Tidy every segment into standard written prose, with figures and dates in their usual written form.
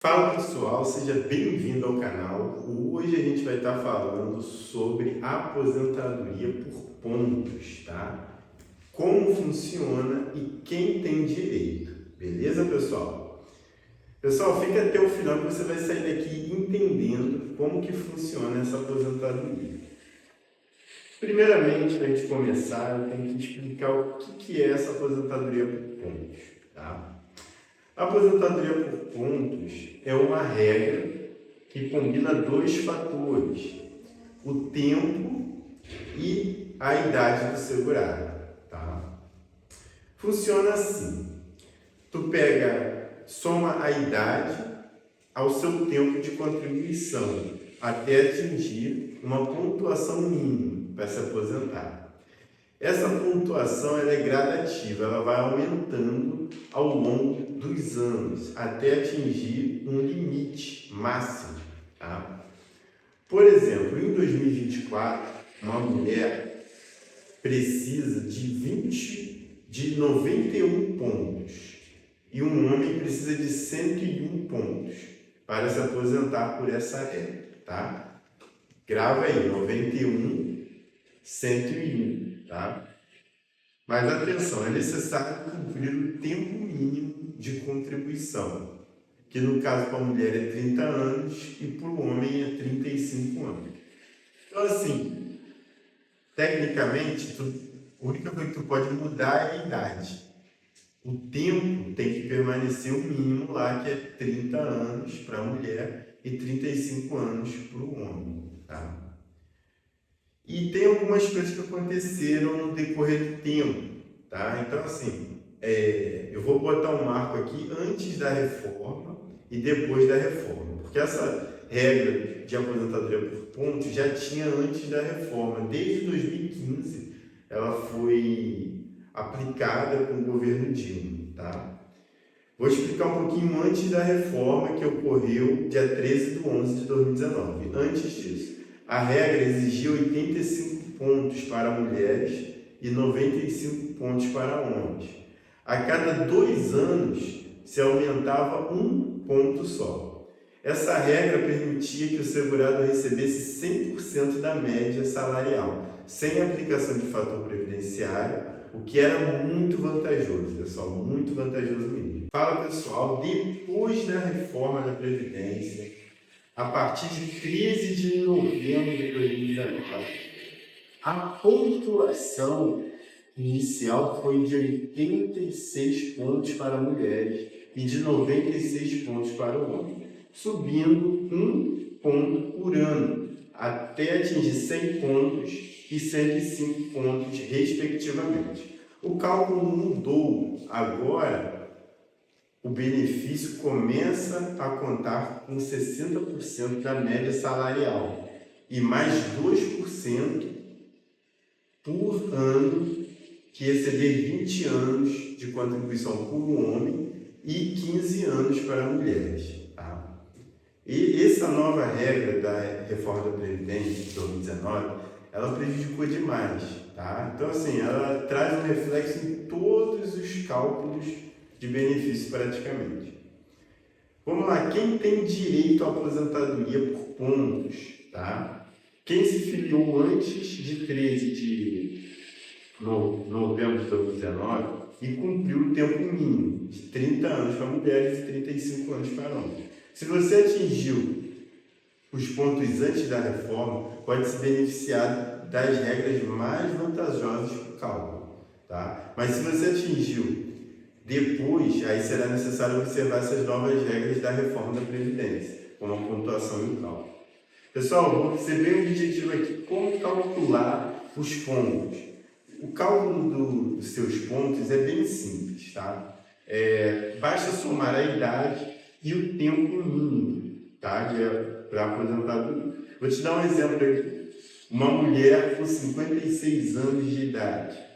Fala pessoal, seja bem-vindo ao canal. Hoje a gente vai estar falando sobre aposentadoria por pontos, tá? Como funciona e quem tem direito, beleza pessoal? Pessoal, fica até o final que você vai sair daqui entendendo como que funciona essa aposentadoria. Primeiramente, para a gente começar, eu tenho que explicar o que é essa aposentadoria por pontos, tá? A aposentadoria por pontos é uma regra que combina dois fatores: o tempo e a idade do segurado. Tá? Funciona assim: tu soma a idade ao seu tempo de contribuição até atingir uma pontuação mínima para se aposentar. Essa pontuação ela é gradativa, ela vai aumentando ao longo dos anos até atingir um limite máximo. Tá? Por exemplo, em 2024, uma mulher precisa de 91 pontos e um homem precisa de 101 pontos para se aposentar por essa regra. Tá? Grava aí, 91, 101. Tá? Mas atenção, é necessário cumprir o tempo mínimo de contribuição, que no caso para a mulher é 30 anos e para o homem é 35 anos. Então assim, tecnicamente, a única coisa que tu pode mudar é a idade. O tempo tem que permanecer o mínimo lá, que é 30 anos para a mulher e 35 anos para o homem. Tá? E tem algumas coisas que aconteceram no decorrer do tempo, tá? Então, assim, eu vou botar um marco aqui antes da reforma e depois da reforma, porque essa regra de aposentadoria por pontos já tinha antes da reforma. Desde 2015, ela foi aplicada com o governo Dilma, tá? Vou explicar um pouquinho antes da reforma que ocorreu dia 13/11/2019. Antes disso, a regra exigia 85 pontos para mulheres e 95 pontos para homens. A cada 2 anos se aumentava um ponto só. Essa regra permitia que o segurado recebesse 100% da média salarial, sem aplicação de fator previdenciário, o que era muito vantajoso, pessoal, muito vantajoso mesmo. Fala pessoal, depois da reforma da Previdência, a partir de 13 de novembro de 2019, a pontuação inicial foi de 86 pontos para mulheres e de 96 pontos para o homem, subindo um ponto por ano, até atingir 100 pontos e 105 pontos, respectivamente. O cálculo mudou. Agora, o benefício começa a contar com 60% da média salarial e mais 2% por ano que exceder 20 anos de contribuição por homem e 15 anos para mulheres. Tá? E essa nova regra da reforma da Previdência de 2019, ela prejudicou demais. Tá? Então, assim, ela traz um reflexo em todos os cálculos de benefício praticamente. Vamos lá, quem tem direito à aposentadoria por pontos, tá? Quem se filiou antes de 13 de novembro de 2019 e cumpriu o tempo mínimo de 30 anos para mulheres e 35 anos para homens. Se você atingiu os pontos antes da reforma, pode se beneficiar das regras mais vantajosas para o cálculo, tá? Mas se você atingiu depois, aí será necessário observar essas novas regras da reforma da Previdência, como a pontuação e o cálculo. Pessoal, vou ser bem objetivo aqui. Como calcular os pontos? O cálculo dos seus pontos é bem simples, tá? Basta somar a idade e o tempo mínimo, tá? Para aposentadoria. Vou te dar um exemplo aqui. Uma mulher com 56 anos de idade,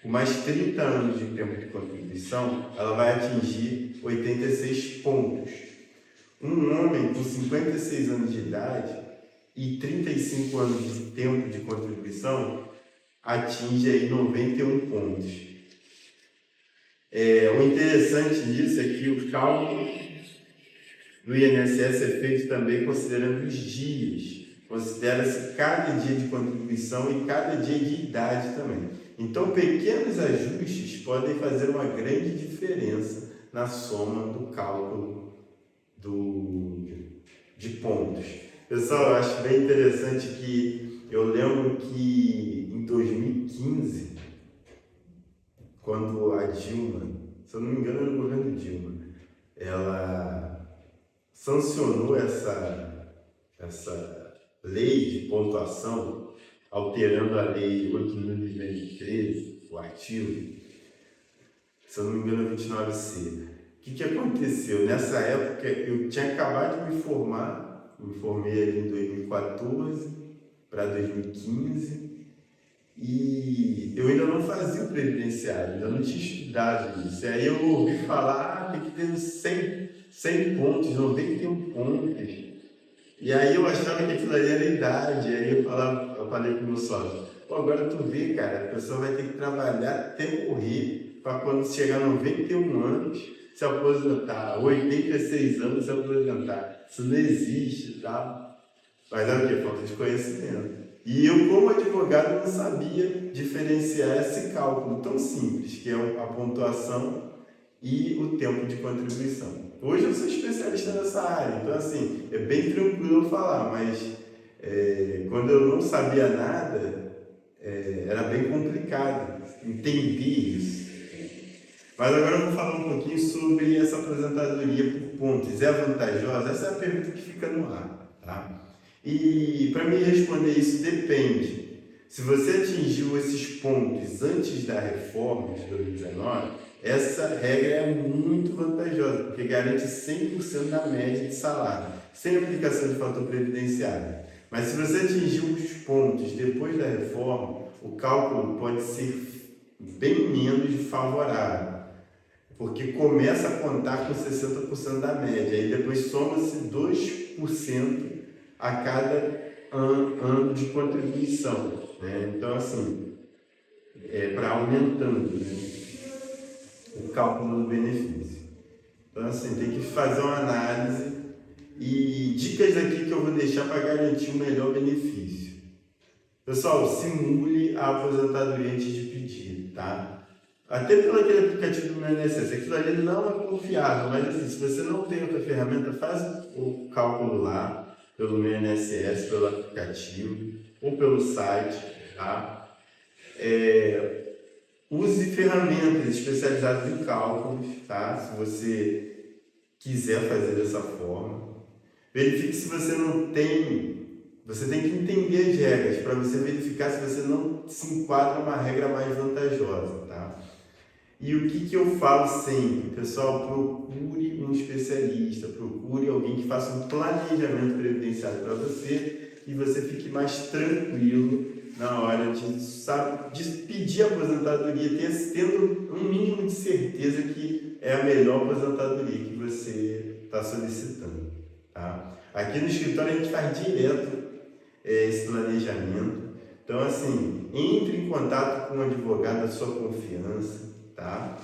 com mais 30 anos de tempo de contribuição, ela vai atingir 86 pontos. Um homem com 56 anos de idade e 35 anos de tempo de contribuição atinge aí 91 pontos. O interessante disso é que o cálculo do INSS é feito também considerando os dias. Considera-se cada dia de contribuição e cada dia de idade também. Então, pequenos ajustes podem fazer uma grande diferença na soma do cálculo de pontos. Pessoal, eu acho bem interessante que eu lembro que em 2015, quando a Dilma, se eu não me engano, era o governo Dilma, ela sancionou essa lei de pontuação, alterando a lei 8.213, o artigo, se eu não me engano, 29C. O que aconteceu? Nessa época, eu tinha acabado de me formar, me formei ali em 2014 para 2015, e eu ainda não fazia o previdenciário, ainda não tinha estudado isso. E aí eu ouvi falar, tem que ter 100 pontos, 91 pontos. E aí eu achava que aquilo ali era idade, aí eu falei com o meu sócio, pô, agora tu vê, cara, a pessoa vai ter que trabalhar até morrer para quando chegar a 91 anos se aposentar, 86 anos se aposentar. Isso não existe, tá? Mas é o quê? Falta de conhecimento. E eu, como advogado, não sabia diferenciar esse cálculo tão simples, que é a pontuação e o tempo de contribuição. Hoje eu sou especialista nessa área, então assim, é bem tranquilo eu falar, mas quando eu não sabia nada, era bem complicado entender isso. Mas agora eu vou falar um pouquinho sobre essa aposentadoria por pontos. É vantajosa? Essa é a pergunta que fica no ar, tá? E para me responder isso, depende. Se você atingiu esses pontos antes da reforma de 2019, essa regra é muito vantajosa, porque garante 100% da média de salário, sem aplicação de fator previdenciário. Mas se você atingiu os pontos depois da reforma, o cálculo pode ser bem menos favorável, porque começa a contar com 60% da média, e depois soma-se 2% a cada ano de contribuição, né? Então, assim, para aumentando, né, o cálculo do benefício. Então, assim, tem que fazer uma análise e dicas aqui que eu vou deixar para garantir o melhor benefício. Pessoal, simule a aposentadoria antes de pedir, tá? Até pelo aquele aplicativo do meu INSS, aquilo ali não é confiável, mas assim, se você não tem outra ferramenta, faz o cálculo lá, pelo meu INSS, pelo aplicativo ou pelo site, tá? Use ferramentas especializadas em cálculos, tá? Se você quiser fazer dessa forma. Verifique se você não tem. Você tem que entender as regras para você verificar se você não se enquadra uma regra mais vantajosa, tá? E o que eu falo sempre, pessoal, procure um especialista, procure alguém que faça um planejamento previdenciário para você e você fique mais tranquilo na hora de pedir a aposentadoria, tendo um mínimo de certeza que é a melhor aposentadoria que você está solicitando, tá? Aqui no escritório a gente faz direto esse planejamento. Então, assim, entre em contato com um advogado da sua confiança, tá?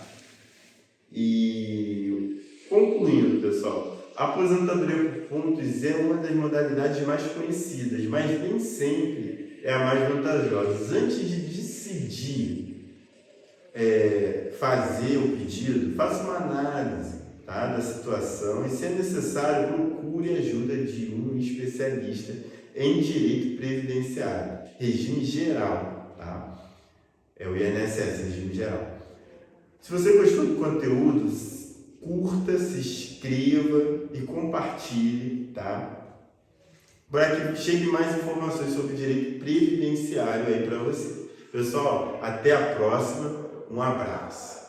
E concluindo, pessoal, a aposentadoria por pontos é uma das modalidades mais conhecidas, mas nem sempre é a mais vantajosa. Antes de decidir fazer o pedido, faça uma análise, tá, da situação e, se é necessário, procure ajuda de um especialista em direito previdenciário, regime geral, tá? É o INSS, regime geral. Se você gostou do conteúdo, curta, se inscreva e compartilhe, tá? Para que chegue mais informações sobre direito previdenciário aí para você. Pessoal, até a próxima. Um abraço.